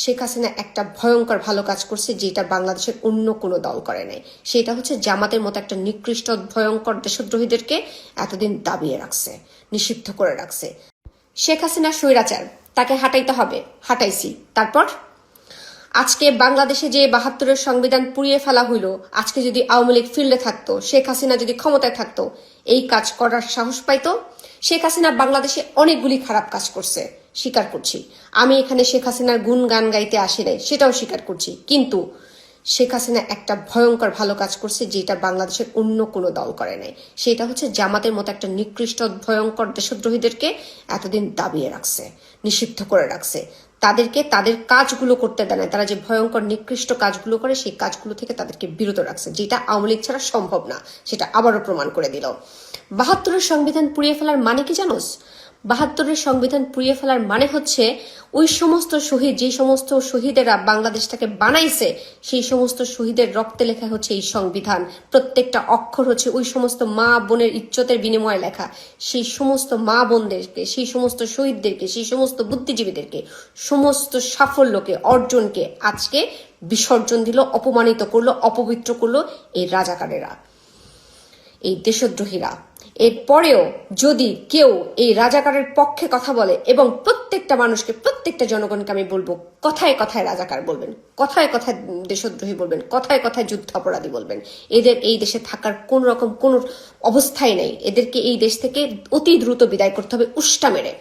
শেখ হাসিনা একটা ভয়ঙ্কর ভালো কাজ করছে যেটা বাংলাদেশের অন্য কোনো দল করে নাই। সেটা হচ্ছে জামাতের মতো একটা নিকৃষ্ট ভয়ঙ্কর দেশদ্রোহীদেরকে এতদিন দাবিয়ে রাখছে, নিষিদ্ধ করে রাখছে। শেখ হাসিনা স্বৈরাচার, তাকে হাঁটাইতে হবে, হাঁটাইছি। তারপর আজকে বাংলাদেশে যে ৭২-এর সংবিধান পুড়িয়ে ফেলা হইল, আজকে যদি আওয়ামী লীগ ফিল্ডে থাকতো, শেখ হাসিনা যদি ক্ষমতায় থাকতো, এই কাজ করার সাহস পাইতো? শেখ হাসিনা বাংলাদেশে অনেকগুলি খারাপ কাজ করছে, স্বীকার করছি। আমি এখানে শেখ হাসিনার গুণ গান গাইতে আসি নাই, সেটাও স্বীকার করছি। কিন্তু শেখ হাসিনা একটা ভয়ঙ্কর ভালো কাজ করছে যেটা বাংলাদেশের অন্য কোনো দল করে নাই। সেটা হচ্ছে জামাতের মতো একটা নিকৃষ্ট ভয়ঙ্কর দেশদ্রোহীদেরকে এতদিন দাবিয়ে রাখছে, নিষিদ্ধ করে রাখছে। তাদেরকে তাদের কাজগুলো করতে দেয় না। তারা যে ভয়ঙ্কর নিকৃষ্ট কাজগুলো করে সেই কাজগুলো থেকে তাদেরকে বিরত রাখছে, যেটা আওয়ামী লীগ ছাড়া সম্ভব না। সেটা আবারও প্রমাণ করে দিল। ৭২-এর সংবিধান পুড়িয়ে ফেলার মানে কি জানোস? ৭২-এর সংবিধান পুড়িয়ে ফেলার মানে হচ্ছে ওই সমস্ত শহীদ, যে সমস্ত শহীদেরা বাংলাদেশটাকে বানাইছে, সেই সমস্ত শহীদের রক্তে লেখা হচ্ছে এই সংবিধান। প্রত্যেকটা অক্ষর হচ্ছে ওই সমস্ত মা বোনের ইজ্জতের বিনিময়ে লেখা। সেই সমস্ত মা বোনদেরকে, সেই সমস্ত শহীদদেরকে, সেই সমস্ত বুদ্ধিজীবীদেরকে, সমস্ত সাফল্যকে, অর্জনকে আজকে বিসর্জন দিল, অপমানিত করলো, অপবিত্র করলো এই রাজাকারেরা, এই দেশদ্রোহীরা। এরপরেও যদি কেউ এই রাজাকারের পক্ষে কথা বলে, এবং প্রত্যেকটা মানুষকে, প্রত্যেকটা জনগণকে আমি বলবো, কথায় কথায় রাজাকার বলবেন, কথায় কথায় দেশদ্রোহী বলবেন, কথায় কথায় যুদ্ধাপরাধী বলবেন। এদের এই দেশে থাকার কোন রকম কোনো অবস্থাই নেই। এদেরকে এই দেশ থেকে অতি দ্রুত বিদায় করতে হবে উষ্টা মেরে।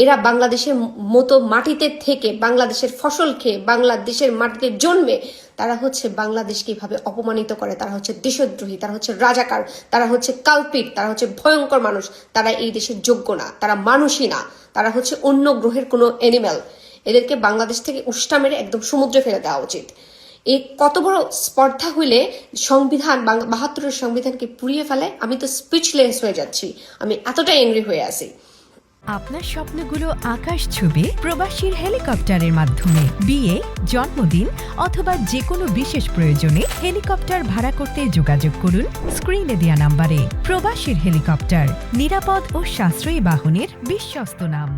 এরা বাংলাদেশের মতো মাটিতে থেকে, বাংলাদেশের ফসল খেয়ে, বাংলাদেশের মাটিতে জন্মে তারা হচ্ছে বাংলাদেশকে এভাবে অপমানিত করে। তারা হচ্ছে দেশদ্রোহী, তারা হচ্ছে রাজাকার, তারা হচ্ছে কালপিট, তারা হচ্ছে ভয়ঙ্কর মানুষ। তারা এই দেশের যোগ্য না, তারা মানুষই না, তারা হচ্ছে অন্য গ্রহের কোনো অ্যানিম্যাল। এদেরকে বাংলাদেশ থেকে উষ্টা মেরে একদম সমুদ্রে ফেলে দেওয়া উচিত। এই কত বড় স্পর্ধা হইলে সংবিধান, ৭২-এর সংবিধানকে পুড়িয়ে ফেলে। আমি তো স্পিচলেস হয়ে যাচ্ছি, আমি এতটাই এংরি হয়ে আছি। আপনার স্বপ্নগুলো আকাশ ছুবে প্রবাসীর হেলিকপ্টারের মাধ্যমে। বিয়ে, জন্মদিন অথবা যে কোনো বিশেষ প্রয়োজনে হেলিকপ্টার ভাড়া করতে যোগাযোগ করুন স্ক্রিনে দেয়া নাম্বারে। প্রবাসীর হেলিকপ্টার, নিরাপদ ও সাশ্রয়ী বাহনের বিশ্বস্ত নাম।